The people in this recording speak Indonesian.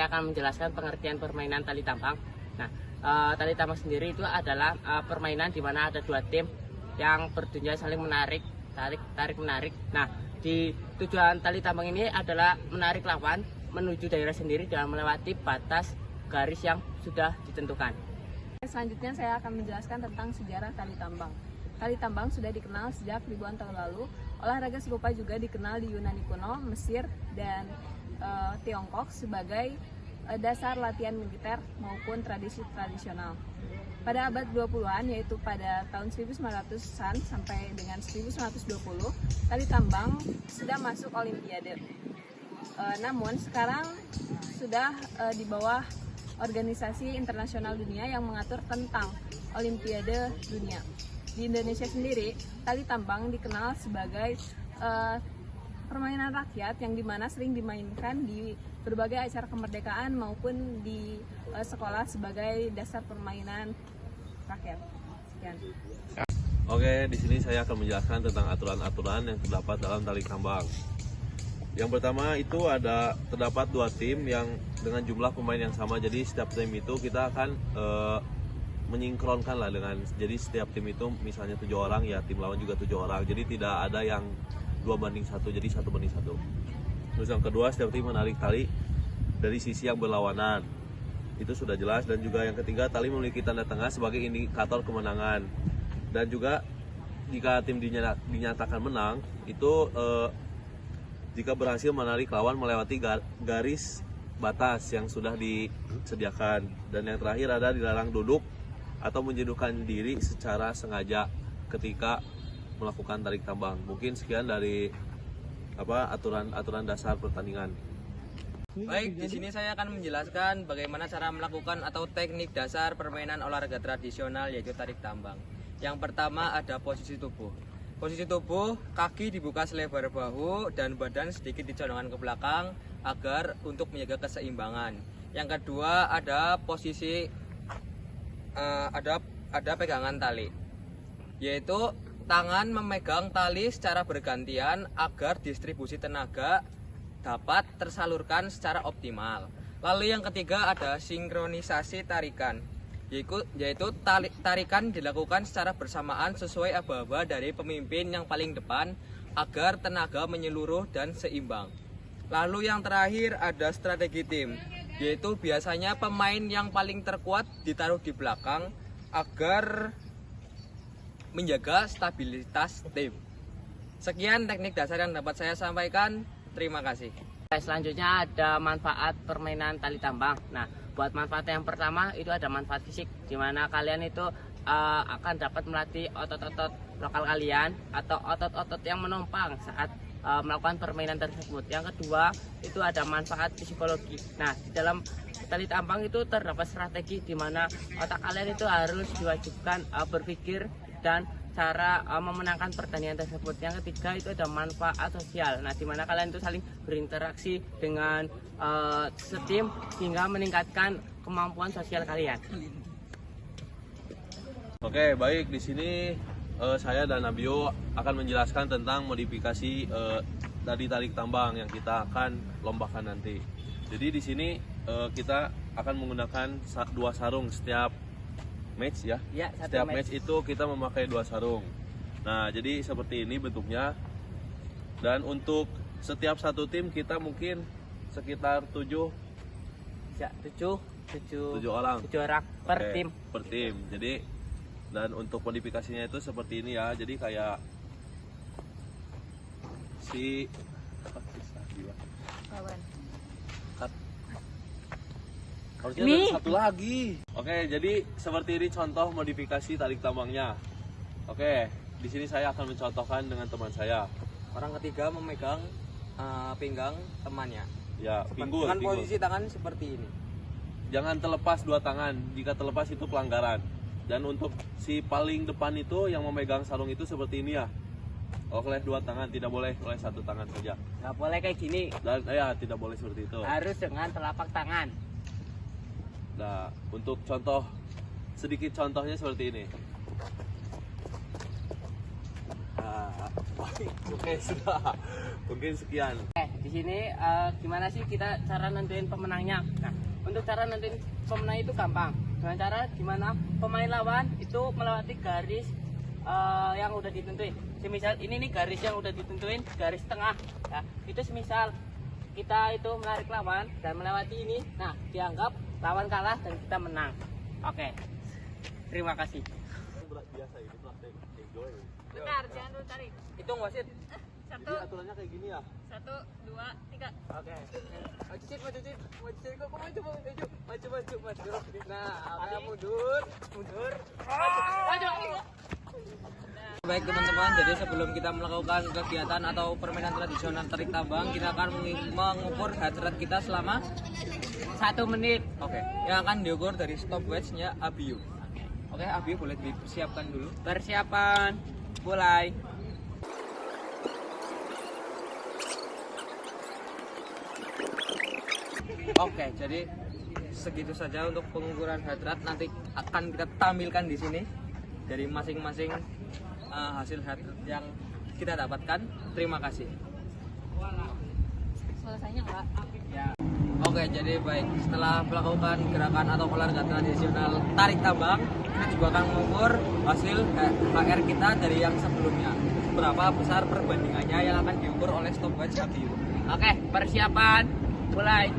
saya akan menjelaskan pengertian permainan tali tambang. Nah, tali tambang sendiri itu adalah permainan di mana ada dua tim yang berdunia saling menarik, tarik menarik. Nah, di tujuan tali tambang ini adalah menarik lawan menuju daerah sendiri dengan melewati batas garis yang sudah ditentukan. Selanjutnya saya akan menjelaskan tentang sejarah tali tambang. Tali tambang sudah dikenal sejak ribuan tahun lalu. Olahraga serupa juga dikenal di Yunani kuno, Mesir, dan Tiongkok sebagai dasar latihan militer maupun tradisi tradisional. Pada abad 20-an, yaitu pada tahun 1900-an sampai dengan 1920, tali tambang sudah masuk Olimpiade. Namun sekarang sudah di bawah organisasi internasional dunia yang mengatur tentang Olimpiade dunia. Di Indonesia sendiri, tali tambang dikenal sebagai permainan rakyat yang dimana sering dimainkan di berbagai acara kemerdekaan maupun di sekolah sebagai dasar permainan rakyat. Sekian. Oke, di sini saya akan menjelaskan tentang aturan-aturan yang terdapat dalam tali tambang. Yang pertama itu terdapat dua tim yang dengan jumlah pemain yang sama. Jadi setiap tim itu kita akan menyinkronkan lah jadi setiap tim itu misalnya 7 orang ya tim lawan juga 7 orang. Jadi tidak ada yang 2:1, jadi 1:1. Terus yang kedua, setiap tim menarik tali dari sisi yang berlawanan. Itu sudah jelas. Dan juga yang ketiga, tali memiliki tanda tengah sebagai indikator kemenangan. Dan juga jika tim dinyatakan menang, itu jika berhasil menarik lawan melewati garis batas yang sudah disediakan. Dan yang terakhir ada dilarang duduk atau menjatuhkan diri secara sengaja ketika melakukan tarik tambang. Mungkin sekian dari aturan dasar pertandingan. Baik, di sini saya akan menjelaskan bagaimana cara melakukan atau teknik dasar permainan olahraga tradisional yaitu tarik tambang. Yang pertama ada posisi tubuh. Posisi tubuh, kaki dibuka selebar bahu dan badan sedikit dicondongkan ke belakang agar untuk menjaga keseimbangan. Yang kedua ada posisi ada pegangan tali, yaitu tangan memegang tali secara bergantian agar distribusi tenaga dapat tersalurkan secara optimal. Lalu yang ketiga ada sinkronisasi tarikan, yaitu tarikan dilakukan secara bersamaan sesuai aba-aba dari pemimpin yang paling depan agar tenaga menyeluruh dan seimbang. Lalu yang terakhir ada strategi tim, yaitu biasanya pemain yang paling terkuat ditaruh di belakang agar menjaga stabilitas tim. Sekian teknik dasar yang dapat saya sampaikan. Terima kasih. Selanjutnya ada manfaat permainan tali tambang. Nah, buat manfaat yang pertama itu ada manfaat fisik, di mana kalian itu akan dapat melatih otot-otot lokal kalian atau otot-otot yang menopang saat melakukan permainan tersebut. Yang kedua itu ada manfaat psikologi. Nah, di dalam tali tambang itu terdapat strategi di mana otak kalian itu harus diwajibkan berpikir dan cara memenangkan pertandingan tersebut. Yang ketiga itu ada manfaat sosial. Nah, di mana kalian itu saling berinteraksi dengan setim hingga meningkatkan kemampuan sosial kalian. Oke, baik, di sini saya dan Nabio akan menjelaskan tentang modifikasi dari tarik tambang yang kita akan lombakan nanti. Jadi di sini kita akan menggunakan 2 sarung setiap match ya. Setiap match itu kita memakai 2 sarung. Nah, jadi seperti ini bentuknya. Dan untuk setiap satu tim kita mungkin sekitar 7 orang Per tim. Per tim. Jadi dan untuk modifikasinya itu seperti ini ya. Jadi kayak harusnya ada satu lagi. Oke, jadi seperti ini contoh modifikasi tarik tambangnya. Oke, di sini saya akan mencontohkan dengan teman saya. Orang ketiga memegang pinggang temannya. Ya, pinggul. Posisi tangan seperti ini. Jangan terlepas 2 tangan. Jika terlepas itu pelanggaran. Dan untuk si paling depan itu yang memegang sarung itu seperti ini ya. Oleh 2 tangan, tidak boleh oleh 1 tangan saja. Nggak boleh kayak gini. Dan ya tidak boleh seperti itu. Harus dengan telapak tangan. Nah, untuk sedikit contohnya seperti ini. Oke, sudah. Mungkin sekian. Di sini gimana sih kita cara nentuin pemenangnya? Nah, untuk cara nentuin pemenang itu gampang. Dengan cara gimana pemain lawan itu melewati garis yang udah ditentuin. Semisal ini nih garis yang udah ditentuin, garis tengah. Ya, itu semisal kita itu menarik lawan dan melewati ini, nah dianggap lawan kalah dan kita menang. Oke, terima kasih. Biasa ini praktek enjoy. Bentar, jangan dulu tarik. Hitung wasit. Satu, Jadi aturannya kayak gini ya. 1, 2, 3. Oke. Maju cip, maju cip, maju cip, kok maju. Nah, oke, mundur. Maju. Baik teman-teman, jadi sebelum kita melakukan kegiatan atau permainan tradisional tarik tambang, kita akan mengukur heart rate kita selama 1 menit. Oke, yang akan diukur dari stopwatch-nya Abiu. Oke, Abiu boleh dipersiapkan dulu. Persiapan, mulai. Oke, jadi segitu saja untuk pengukuran heart rate. Nanti akan kita tampilkan di sini dari masing-masing hasil heart rate yang kita dapatkan. Terima kasih. Selesainya enggak? Oke, jadi baik, setelah melakukan gerakan atau olahraga tradisional tarik tambang, kita juga akan mengukur hasil HR kita dari yang sebelumnya. Berapa besar perbandingannya yang akan diukur oleh stopwatch Abiu. Oke, persiapan, mulai.